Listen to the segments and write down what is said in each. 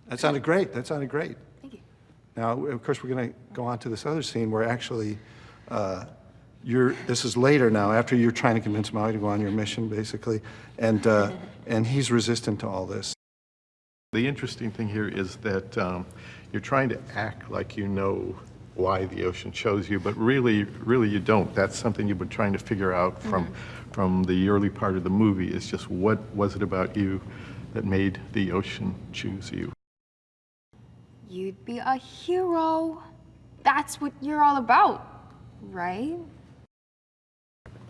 That sounded great. That sounded great. Thank you. Now, of course, we're going to go on to this other scene where actually this is later now, after you're trying to convince Maui to go on your mission, basically, and he's resistant to all this. The interesting thing here is that you're trying to act like you know why the ocean chose you, but really you don't. That's something you've been trying to figure out from the early part of the movie, is just what was it about you that made the ocean choose you? You'd be a hero. That's what you're all about, right?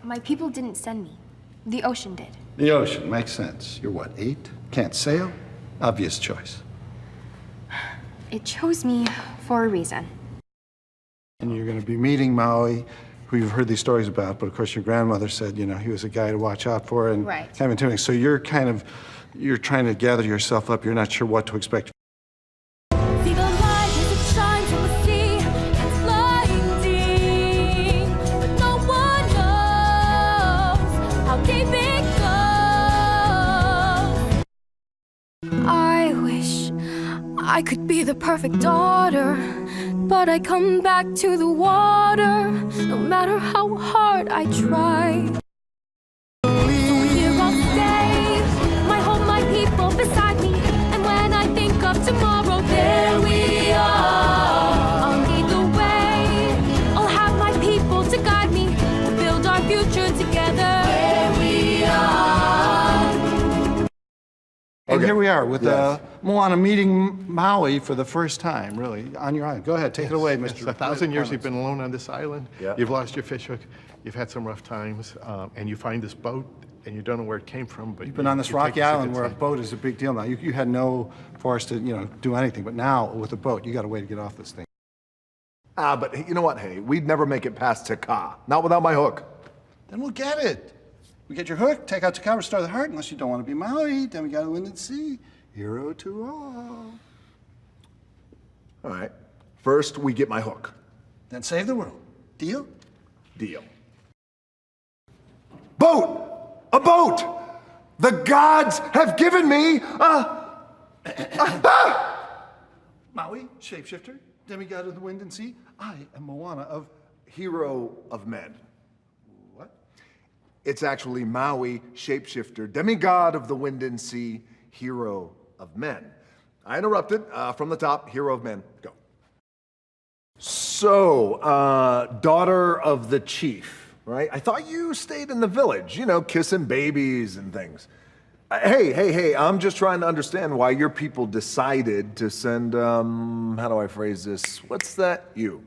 My people didn't send me. The ocean did. The ocean, makes sense. You're what, 8? Can't sail? Obvious choice. It chose me for a reason. And you're going to be meeting Maui, who you've heard these stories about, but of course your grandmother said, you know, he was a guy to watch out for and Right. kind of intimidating. So you're trying to gather yourself up. You're not sure what to expect. See the light as it shines on the sea. It's blinding, but no one knows how deep it goes. I wish I could be the perfect daughter, but I come back to the water, no matter how hard I try. So here I'll stay, my home, my people beside me, and when I think of tomorrow, there we are. I'll lead the way, I'll have my people to guide me, to build our future together. There we are. And here we are with Yes. Moana meeting Maui for the first time, really, on your island. Go ahead, take it away, Mr. It's 1,000 years you've been alone on this island. Yeah. You've lost your fishhook. You've had some rough times, and you find this boat, and you don't know where it came from. But You've been on this you rocky take us a island good where a time. boat is a big deal now. You had no force to, do anything, but now with a boat, you got a way to get off this thing. But you know what, Henny? We'd never make it past Taka. Not without my hook. Then we'll get it. We get your hook, take out Taka, restore the heart, unless you don't want to be Maui, then we got to win and sea. Hero to all. All right. First, we get my hook. Then save the world. Deal? Deal. Boat! A boat! The gods have given me Maui, shapeshifter, demigod of the wind and sea. I am Moana of... hero of men. What? It's actually Maui, shapeshifter, demigod of the wind and sea, hero of men. I interrupted from the top, hero of men. Go. So, daughter of the chief, right? I thought you stayed in the village, kissing babies and things. Hey, I'm just trying to understand why your people decided to send, how do I phrase this? What's that? You.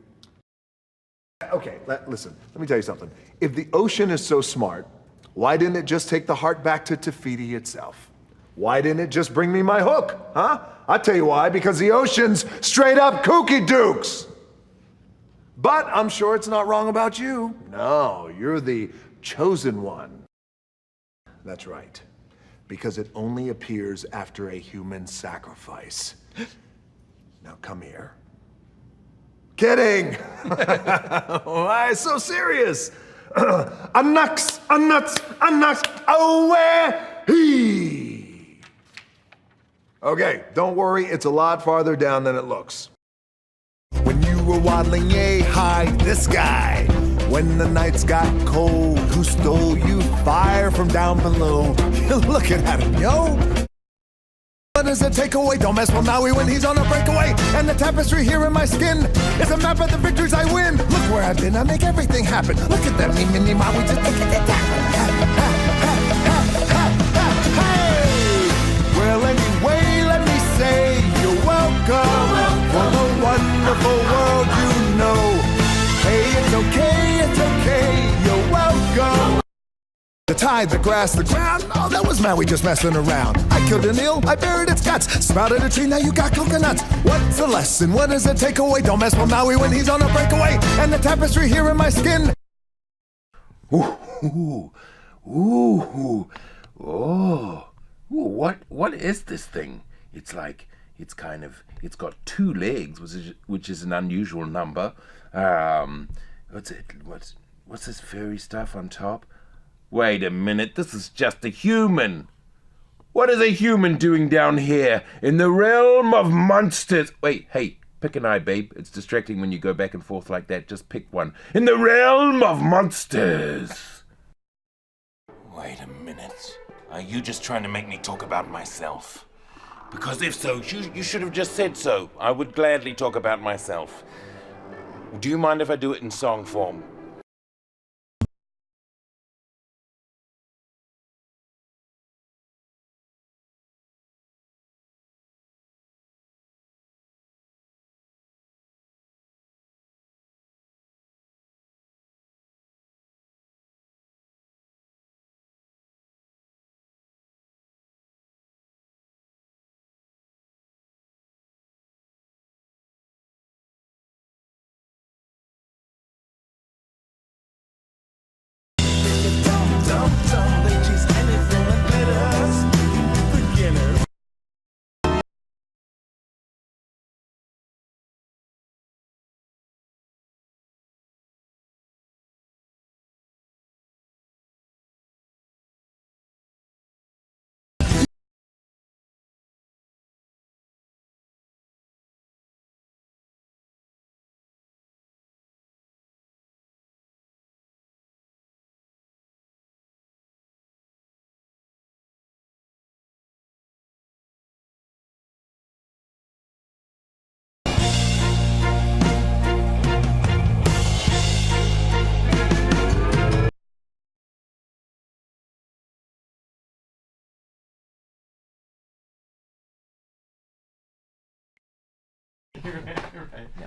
Okay, listen, let me tell you something. If the ocean is so smart, why didn't it just take the heart back to Te Fiti itself? Why didn't it just bring me my hook, huh? I'll tell you why, because the ocean's straight up kooky dukes. But I'm sure it's not wrong about you. No, you're the chosen one. That's right, because it only appears after a human sacrifice. Now come here. Kidding! Why so serious? Nuts, away! Okay, don't worry, it's a lot farther down than it looks. When you were waddling yay high, this guy. When the nights got cold, who stole you fire from down below? You're looking at him, yo. What does it take away? Don't mess with Maui when he's on a breakaway. And the tapestry here in my skin is a map of the victories I win. Look where I've been, I make everything happen. Look at them, me, mini Maui, just look at that. Well, anyway, let me say you're welcome for the wonderful world you know. Hey, it's okay, you're welcome. The tide, the grass, the ground, oh, that was Maui just messing around. I killed an eel, I buried its guts, sprouted a tree, now you got coconuts. What's the lesson? What does it take away? Don't mess with Maui when he's on a breakaway. And the tapestry here in my skin. What is this thing? It's got 2 legs, which is an unusual number. What's this fairy stuff on top? Wait a minute, this is just a human. What is a human doing down here in the realm of monsters? Wait, hey, pick an eye, babe. It's distracting when you go back and forth like that. Just pick one. In the realm of monsters. Wait a minute. Are you just trying to make me talk about myself? Because if so, you should have just said so. I would gladly talk about myself. Do you mind if I do it in song form?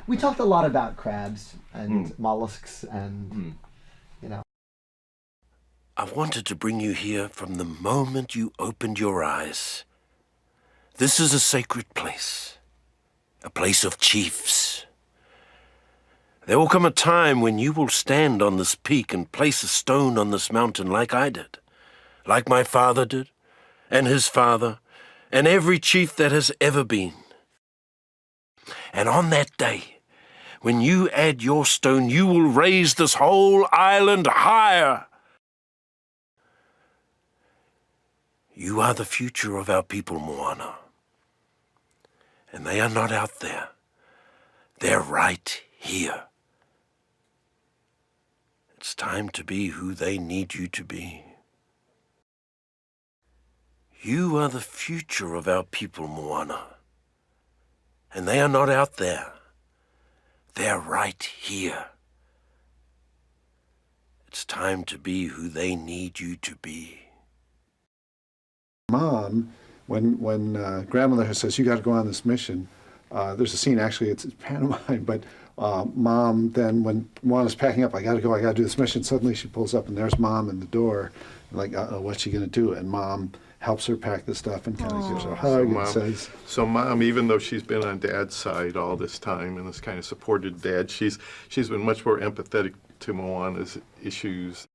We talked a lot about crabs and mollusks and, you know. I wanted to bring you here from the moment you opened your eyes. This is a sacred place, a place of chiefs. There will come a time when you will stand on this peak and place a stone on this mountain like I did, like my father did, and his father, and every chief that has ever been. And on that day, when you add your stone, you will raise this whole island higher. You are the future of our people, Moana. And they are not out there. They're right here. It's time to be who they need you to be. You are the future of our people, Moana. And they are not out there. They're right here. It's time to be who they need you to be. Mom, when grandmother says, you got to go on this mission, there's a scene, actually, it's pantomime, but Mom then, when Moana's packing up, I got to do this mission, suddenly she pulls up and there's Mom in the door, like, uh-oh, what's she going to do? And Mom helps her pack the stuff and kind of gives her a hug and says... So Mom, even though she's been on Dad's side all this time and has kind of supported Dad, she's been much more empathetic to Moana's issues.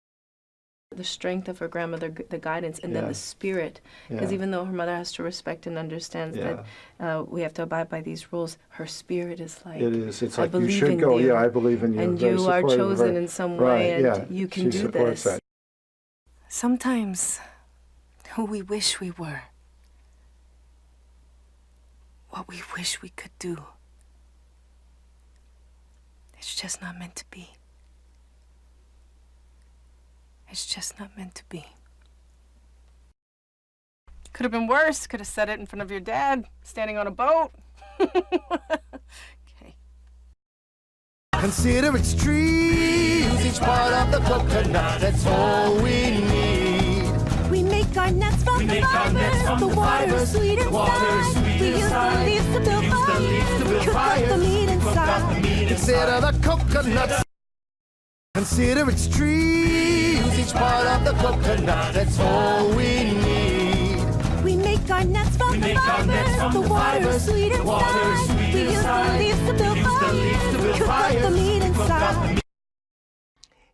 The strength of her grandmother, the guidance, and then the spirit. Because even though her mother has to respect and understands that we have to abide by these rules, her spirit is like, It is. It's I like, you believe should in go. you. Yeah, I believe in you. And Very you are supportive of chosen her. in some way, Right, and you can she do supports this. that. Sometimes, who we wish we were, what we wish we could do, it's just not meant to be. It's just not meant to be. Could have been worse. Could have said it in front of your dad, standing on a boat. Okay. Consider its trees, each part of the coconut, that's all we need. We make our nets from the fibers, the water's sweet inside. We use the leaves to build fires, cook up the meat inside. Consider the coconuts. Consider its trees, each part of the coconut, that's all we need. We make our nets from the fibers, the water's sweet inside. We use the leaves to build fires, cook up the meat inside.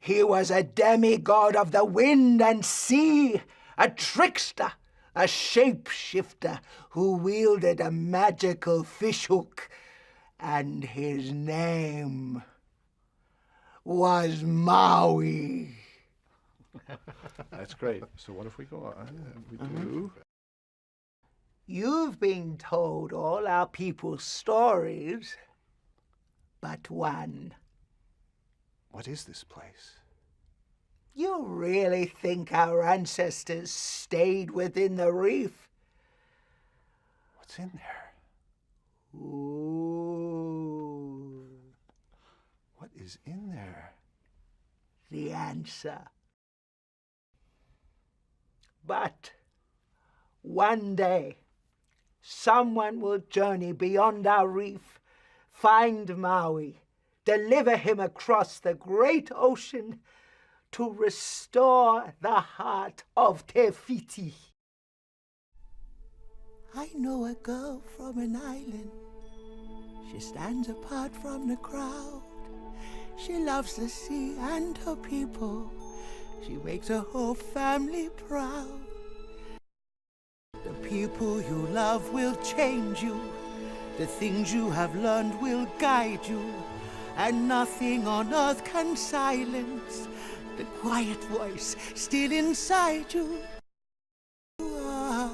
He was a demigod of the wind and sea, a trickster, a shapeshifter who wielded a magical fishhook, and his name was Maui. That's great. So what if we go on? We do... You've been told all our people's stories, but one. What is this place? You really think our ancestors stayed within the reef? What's in there? Ooh. What is in there? The answer. But one day, someone will journey beyond our reef, find Maui, deliver him across the great ocean to restore the heart of Te Fiti. I know a girl from an island. She stands apart from the crowd. She loves the sea and her people. She makes her whole family proud. The people you love will change you. The things you have learned will guide you. And nothing on earth can silence the quiet voice still inside you. The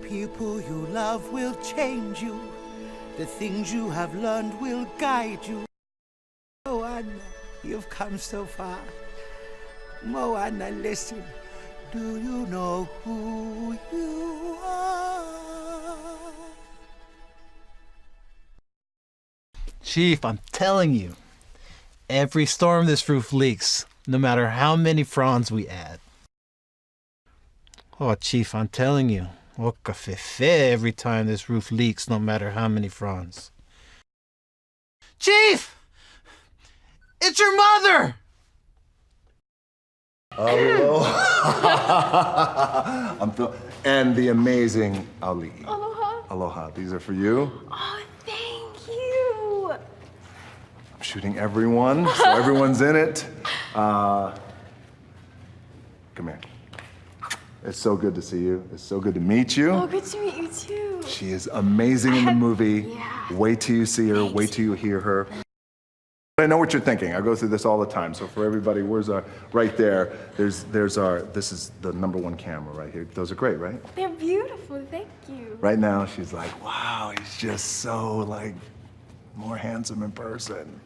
people you love will change you. The things you have learned will guide you. Moana, you've come so far. Moana, listen. Do you know who you are? Chief, I'm telling you, every storm this roof leaks, no matter how many fronds we add. Oh, Chief, I'm telling you, oka fefe every time this roof leaks, no matter how many fronds. Chief! It's your mother! Aloha. And the amazing Ali. Aloha. Aloha. These are for you. Oh, thank you. I'm shooting everyone, so everyone's in it. Come here. It's so good to see you. It's so good to meet you. Oh, good to meet you too. She is amazing in the movie. Yeah. Wait till you see her. Wait till you hear her. I know what you're thinking. I go through this all the time. So for everybody, where's our, right there, there's our, this is the #1 camera right here. Those are great, right? They're beautiful, thank you. Right now, she's like, wow, he's just so like more handsome in person.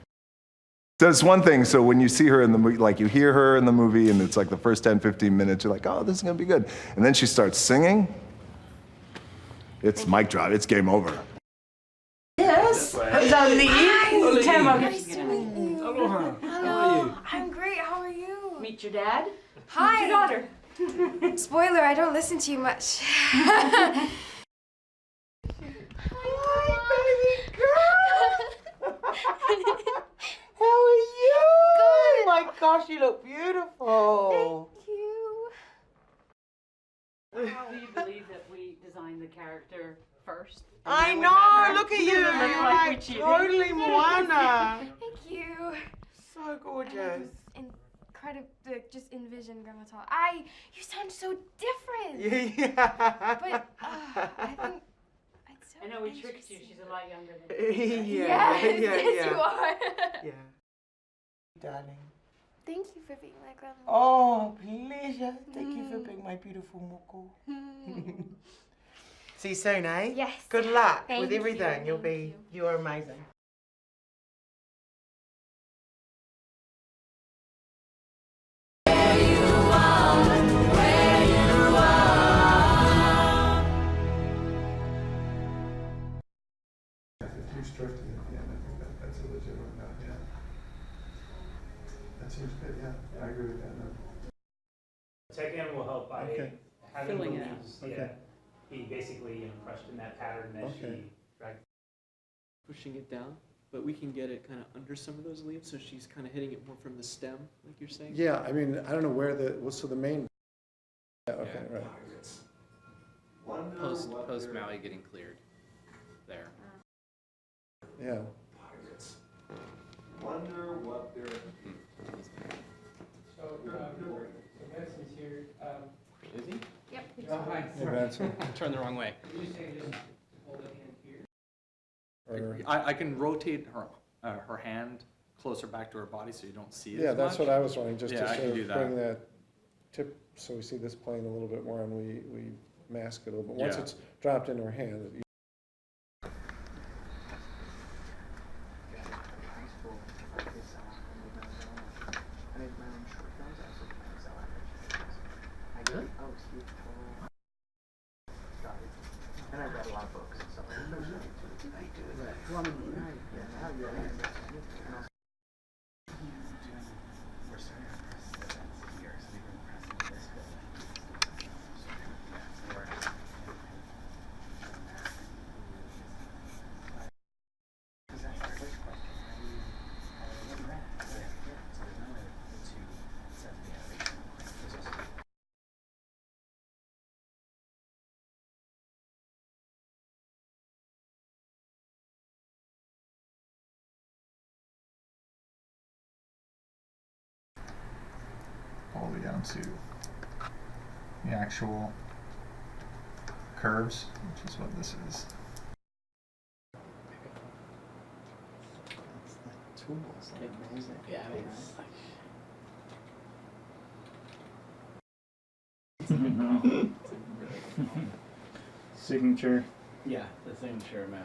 So it's one thing, so when you see her in the movie, like you hear her in the movie and it's like the first 10, 15 minutes, you're like, oh, this is gonna be good. And then she starts singing, it's mic drop, it's game over. Yes. Ali. Nice to meet you. Aloha. Hello. I'm great. How are you? Meet your dad. Hi. Meet your daughter. Spoiler, I don't listen to you much. Hi, baby girl. How are you? Good. Oh my gosh, you look beautiful. Thank you. Do you believe that we designed the character first? I know, look at you. You're like totally Moana. Thank you. So gorgeous. Incredible. Just envision Grandma Tall. You sound so different. Yeah. But I think it's so I know we tricked you. She's a lot younger than you. Yes, you are. Yeah. Darling. Thank you for being my grandma. Oh, pleasure. Thank you for being my beautiful moko. See you soon, eh? Yes. Good luck Thank with everything. you. You're amazing. You're stretching it, yeah, I think that's a legit one, yeah. That seems good, yeah, I agree with that. Tech-in will help by having Filling the it out. leaves, Okay. be basically crushed in that pattern that she dragged. Pushing it down, but we can get it kind of under some of those leaves, so she's kind of hitting it more from the stem, like you're saying. Yeah, I mean, I don't know where so the main, yeah, okay, right. Post Maui getting cleared there. Yeah. Wonder what they're. So Benson's here. Is he? Yep. Oh, hi. Hey, Benson. Turn the wrong way. You say just hold it in here? Or- I can rotate her hand closer back to her body so you don't see it Yeah, as that's much. what I was wondering, just Yeah, to I sort can do of that. bring that tip, so we see this plane a little bit more and we mask it a little bit. Once Yeah. it's dropped into her hand, And I read a lot of books and stuff. I do. Well, I mean, now you're all the way down to the actual curves, which is what this is. Tools, like amazing. Yeah, I mean, Signature. yeah, the signature Maui.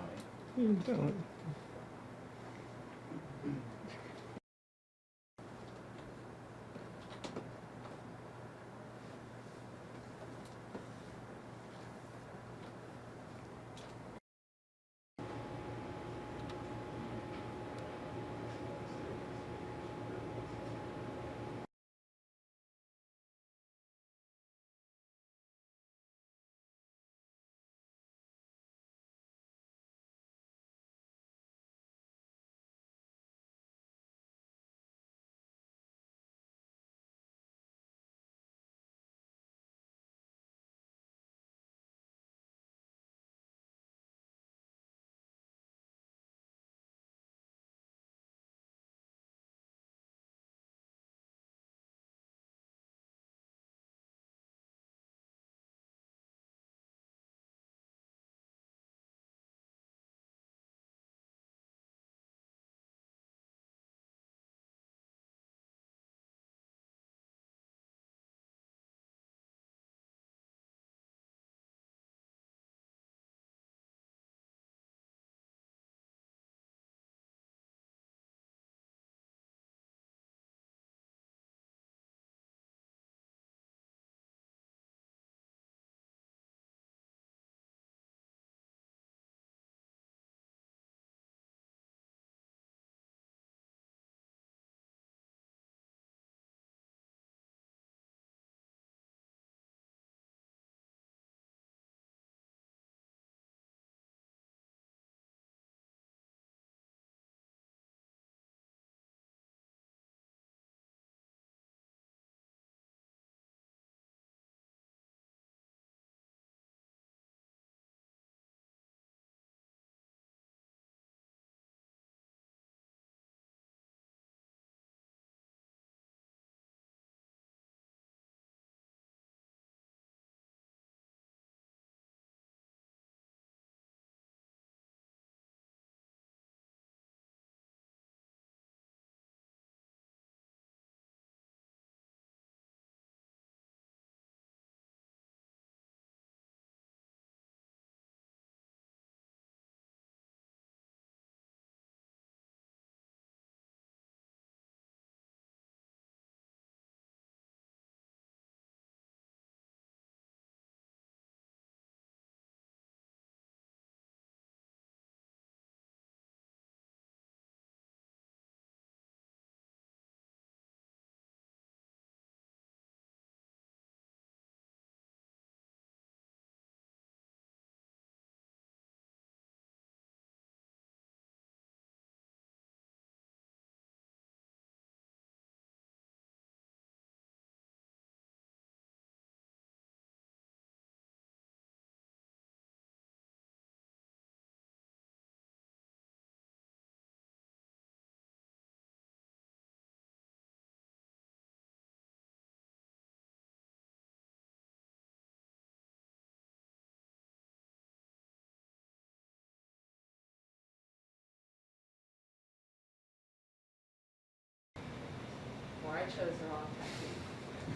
Or I chose the wrong tattoo.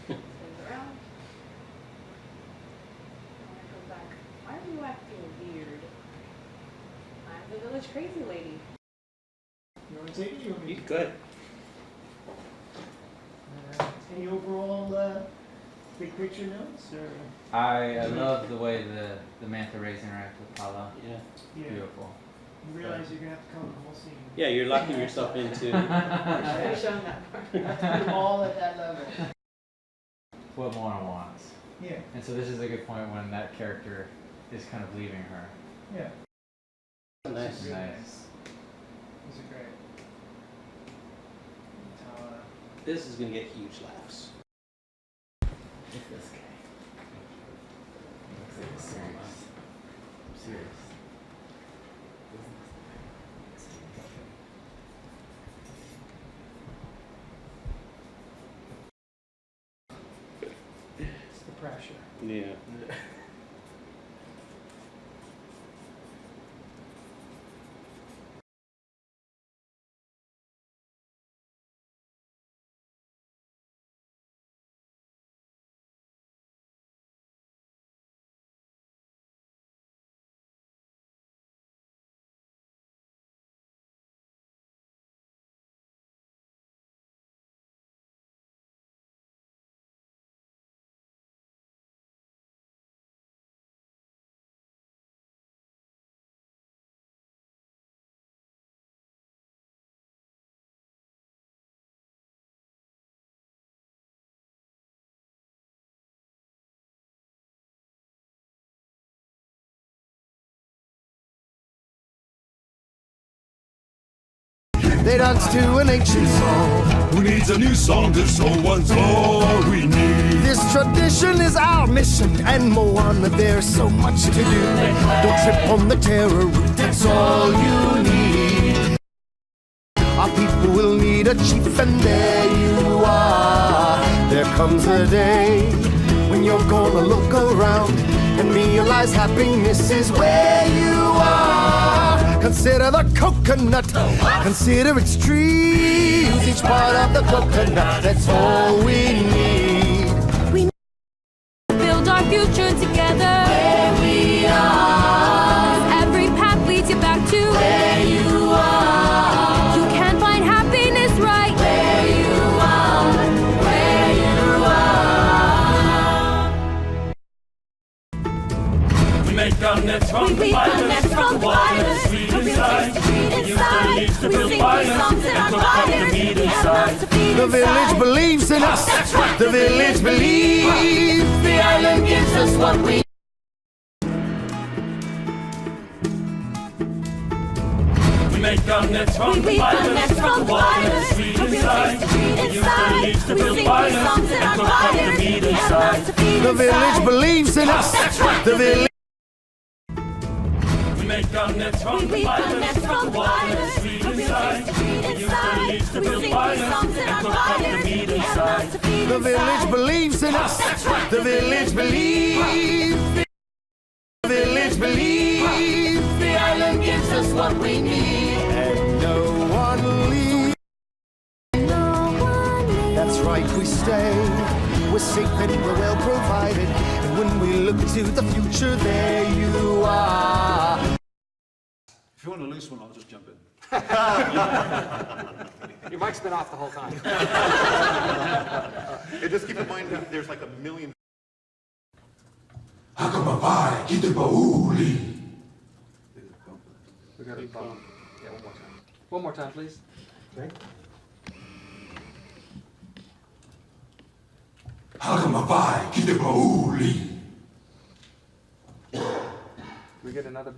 Spins around. village crazy lady. You want to take it? You want me to? Good. Any overall big picture notes? Or? I love the way the manta rays interact with Paolo. Yeah. Beautiful. You realize you're gonna have to cover the whole scene. Yeah, you're locking yourself into. I've shown that part. You have to do all at that level. What Moana wants. Yeah. And so this is a good point when that character is kind of leaving her. Yeah. Nice. Nice. These are great. This is gonna get huge laughs. It's this guy. Looks like a serious. Serious. It's the pressure. Yeah. They dance to an ancient song. Who needs a new song? This old one's all we need. This tradition is our mission, and Moana, there's so much to do. Don't trip on the terror route, that's all you need. Our people will need a chief, and there you are. There comes a day when you're gonna look around and realize happiness is where you are. Consider the coconut, consider its trees. Use each part of the coconut, that's all we need. We build our future together. Where we are. 'Cause every path leads you back to where you are. You can find happiness right Where you are. Where you are. We make our nets from the fibers, from the water, sweet inside. We use the leaves to build fires and cook up the meat inside. The village believes in us. The village believes. The island gives us what we. We make our nets from the fibers, from the water, sweet inside. We use the leaves to build fires and cook up the meat inside. The village believes in us. The village. We make our nets from the fibers, from the water, sweet inside. We use the leaves to build fires and cook up the meat inside. The village believes in us. The village believes. The village believes. The island gives us what we need. And no one leaves. That's right, we stay. We're safe and we're well provided. And when we look to the future, there you are. If you want a loose one, I'll just jump in. Your mic's been off the whole time. Just keep in mind that there's like a million. Hakamavai, kitabauli. We got it. Yeah, one more time. One more time, please. Okay. Hakamavai, kitabauli. We get another.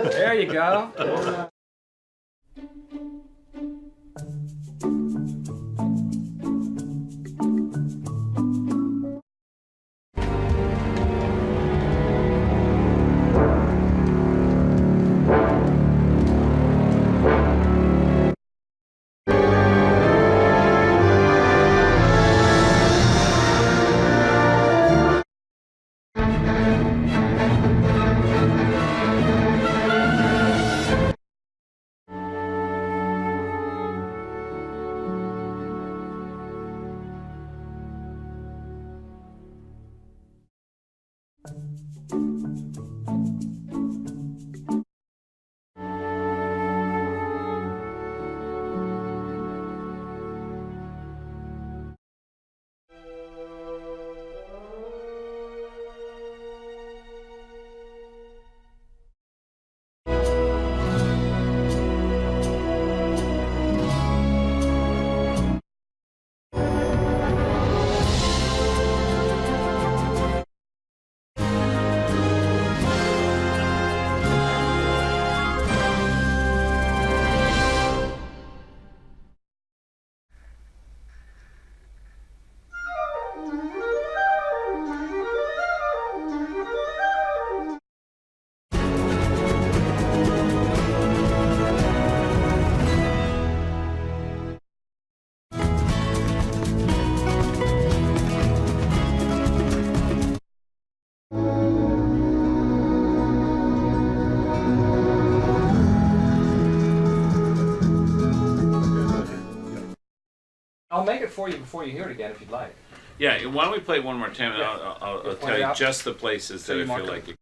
There you go. for you before you hear it again if you'd like. Yeah, why don't we play it one more time, and Yeah. I'll Point tell it you out. just the places So that you I mark feel them. like it.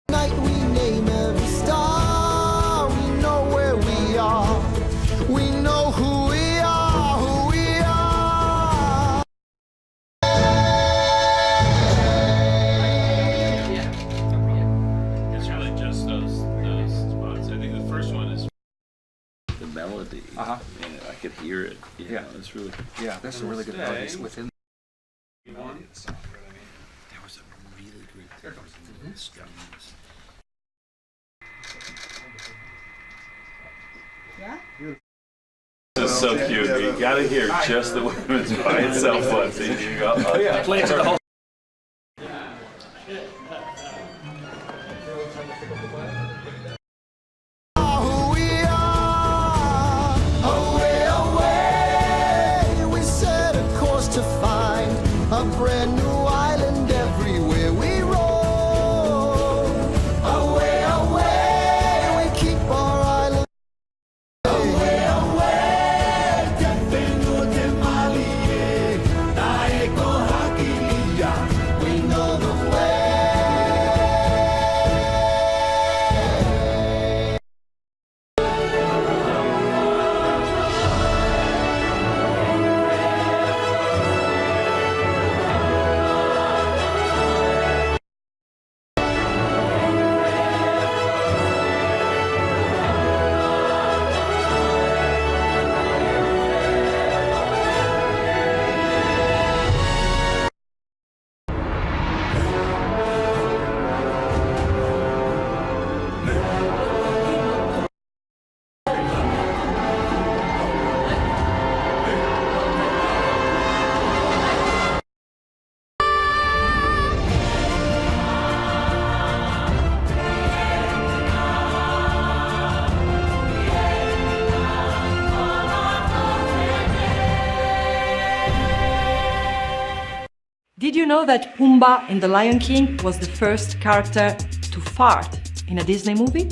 Night we name every star. We know where we are. We know who we are, who we are. It's really just those spots. I think the first one is the melody. Uh-huh. And I could hear it. Yeah. It's really. Yeah, there's some really good melodies within. There was a really great. There comes Yeah? This is so cute. You gotta hear just the women's by itself once. And you go, oh yeah. Play it to the whole. Who we are. Away, away. We set a course to find a brand new island everywhere we roam. Away, away. We keep our island. Away, away. Defendo de Malie. Naeko Hakilia. We know the way. Did you know that Pumbaa in The Lion King was the first character to fart in a Disney movie?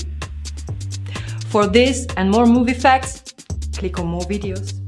For this and more movie facts, click on more videos.